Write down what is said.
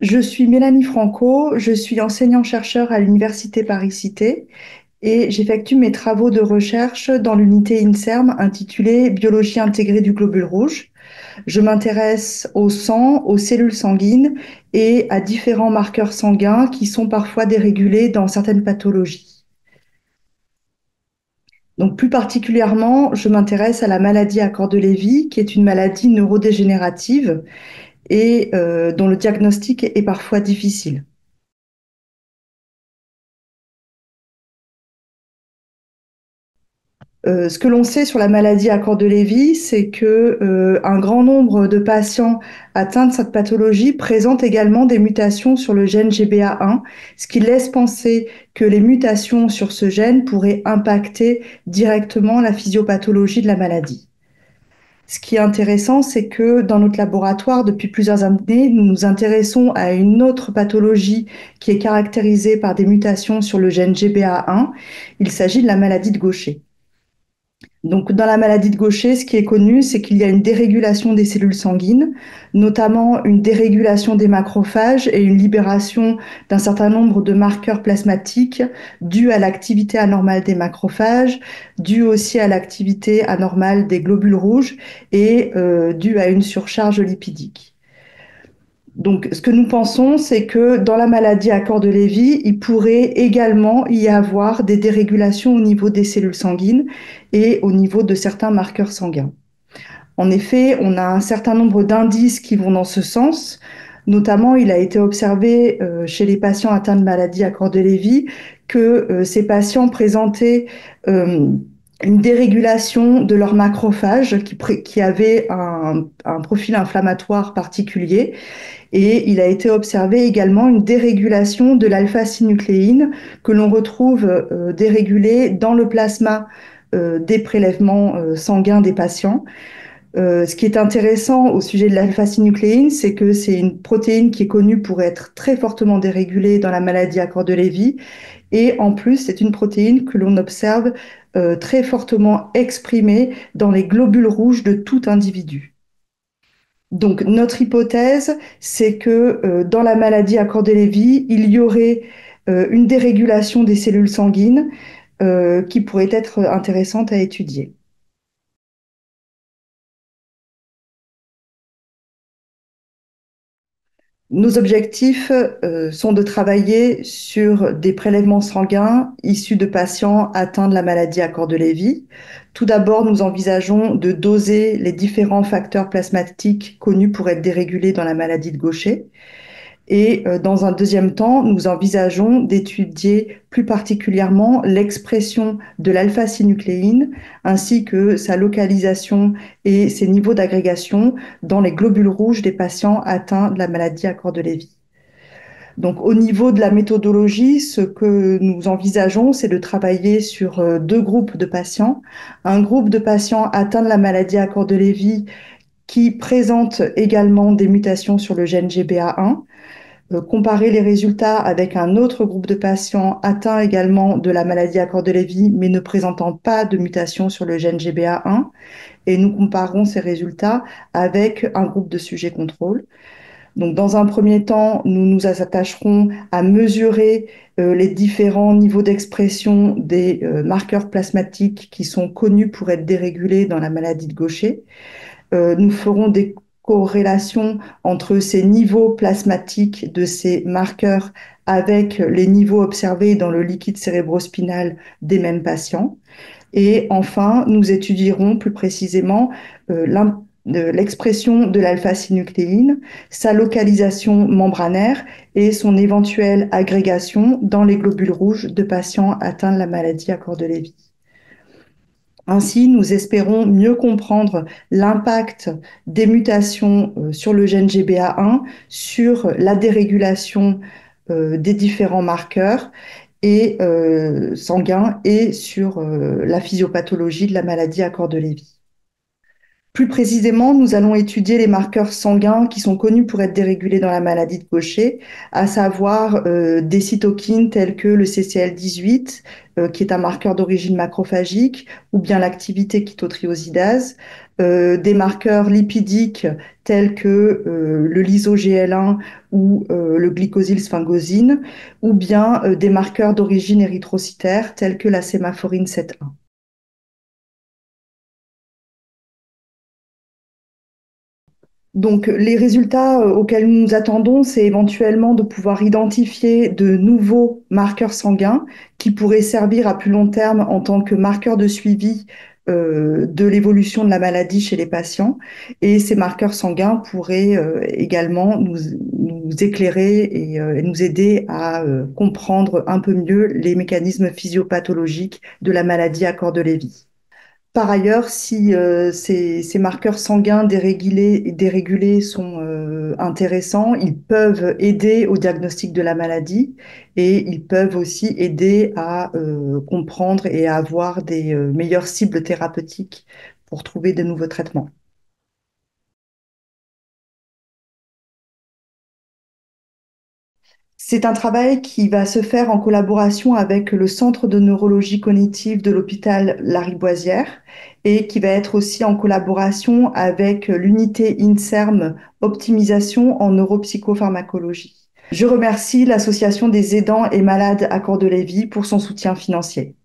Je suis Mélanie Franco, je suis enseignant-chercheur à l'Université Paris-Cité et j'effectue mes travaux de recherche dans l'unité INSERM intitulée Biologie intégrée du globule rouge. Je m'intéresse au sang, aux cellules sanguines et à différents marqueurs sanguins qui sont parfois dérégulés dans certaines pathologies. Donc plus particulièrement, je m'intéresse à la maladie à corps de Lévy, qui est une maladie neurodégénérative et dont le diagnostic est parfois difficile. Ce que l'on sait sur la maladie à corps de Lévy, c'est que un grand nombre de patients atteints de cette pathologie présentent également des mutations sur le gène GBA1, ce qui laisse penser que les mutations sur ce gène pourraient impacter directement la physiopathologie de la maladie. Ce qui est intéressant, c'est que dans notre laboratoire, depuis plusieurs années, nous nous intéressons à une autre pathologie qui est caractérisée par des mutations sur le gène GBA1. Il s'agit de la maladie de Gaucher. Donc, dans la maladie de Gaucher, ce qui est connu, c'est qu'il y a une dérégulation des cellules sanguines, notamment une dérégulation des macrophages et une libération d'un certain nombre de marqueurs plasmatiques dus à l'activité anormale des macrophages, dus aussi à l'activité anormale des globules rouges et dus à une surcharge lipidique. Donc, ce que nous pensons, c'est que dans la maladie à corps de Lévy, il pourrait également y avoir des dérégulations au niveau des cellules sanguines et au niveau de certains marqueurs sanguins. En effet, on a un certain nombre d'indices qui vont dans ce sens. Notamment, il a été observé chez les patients atteints de maladie à corps de Lévy que ces patients présentaient une dérégulation de leurs macrophages qui avaient un profil inflammatoire particulier. Et il a été observé également une dérégulation de l'alpha-synucléine que l'on retrouve dérégulée dans le plasma des prélèvements sanguins des patients. Ce qui est intéressant au sujet de l'alpha-synucléine, c'est que c'est une protéine qui est connue pour être très fortement dérégulée dans la maladie à corps de Lévy. Et en plus, c'est une protéine que l'on observe très fortement exprimée dans les globules rouges de tout individu. Donc, notre hypothèse, c'est que dans la maladie à corps de Lévy, il y aurait une dérégulation des cellules sanguines qui pourrait être intéressante à étudier. Nos objectifs sont de travailler sur des prélèvements sanguins issus de patients atteints de la maladie à corps de Lévy. Tout d'abord, nous envisageons de doser les différents facteurs plasmatiques connus pour être dérégulés dans la maladie de Gaucher. Et dans un deuxième temps, nous envisageons d'étudier plus particulièrement l'expression de l'alpha-synucléine ainsi que sa localisation et ses niveaux d'agrégation dans les globules rouges des patients atteints de la maladie à corps de Lévy. Donc, au niveau de la méthodologie, ce que nous envisageons, c'est de travailler sur deux groupes de patients. Un groupe de patients atteints de la maladie à corps de Lévy qui présentent également des mutations sur le gène GBA1, comparer les résultats avec un autre groupe de patients atteints également de la maladie à corps de Lévy, mais ne présentant pas de mutation sur le gène GBA1. Et nous comparons ces résultats avec un groupe de sujets contrôle. Donc, dans un premier temps, nous nous attacherons à mesurer les différents niveaux d'expression des marqueurs plasmatiques qui sont connus pour être dérégulés dans la maladie de Gaucher. Nous ferons des corrélations entre ces niveaux plasmatiques de ces marqueurs avec les niveaux observés dans le liquide cérébrospinal des mêmes patients. Et enfin, nous étudierons plus précisément l'expression de l'alpha-synucléine, sa localisation membranaire et son éventuelle agrégation dans les globules rouges de patients atteints de la maladie à corps de Lévy. Ainsi, nous espérons mieux comprendre l'impact des mutations sur le gène GBA1, sur la dérégulation des différents marqueurs et sanguins et sur la physiopathologie de la maladie à corps de Lévy. Plus précisément, nous allons étudier les marqueurs sanguins qui sont connus pour être dérégulés dans la maladie de Gaucher, à savoir des cytokines telles que le CCL18, qui est un marqueur d'origine macrophagique, ou bien l'activité chitotriosidase, des marqueurs lipidiques tels que le lysogl1 ou le glycosylsphingosine, ou bien des marqueurs d'origine érythrocytaire tels que la sémaphorine 7,1. Donc, les résultats auxquels nous nous attendons, c'est éventuellement de pouvoir identifier de nouveaux marqueurs sanguins qui pourraient servir à plus long terme en tant que marqueurs de suivi de l'évolution de la maladie chez les patients. Et ces marqueurs sanguins pourraient également nous éclairer et nous aider à comprendre un peu mieux les mécanismes physiopathologiques de la maladie à corps de Lévy. Par ailleurs, si ces marqueurs sanguins dérégulés sont intéressants, ils peuvent aider au diagnostic de la maladie et ils peuvent aussi aider à comprendre et à avoir des meilleures cibles thérapeutiques pour trouver de nouveaux traitements. C'est un travail qui va se faire en collaboration avec le Centre de neurologie cognitive de l'hôpital Lariboisière et qui va être aussi en collaboration avec l'unité INSERM Optimisation en neuropsychopharmacologie. Je remercie l'Association des aidants et malades à Corps de Lévy pour son soutien financier.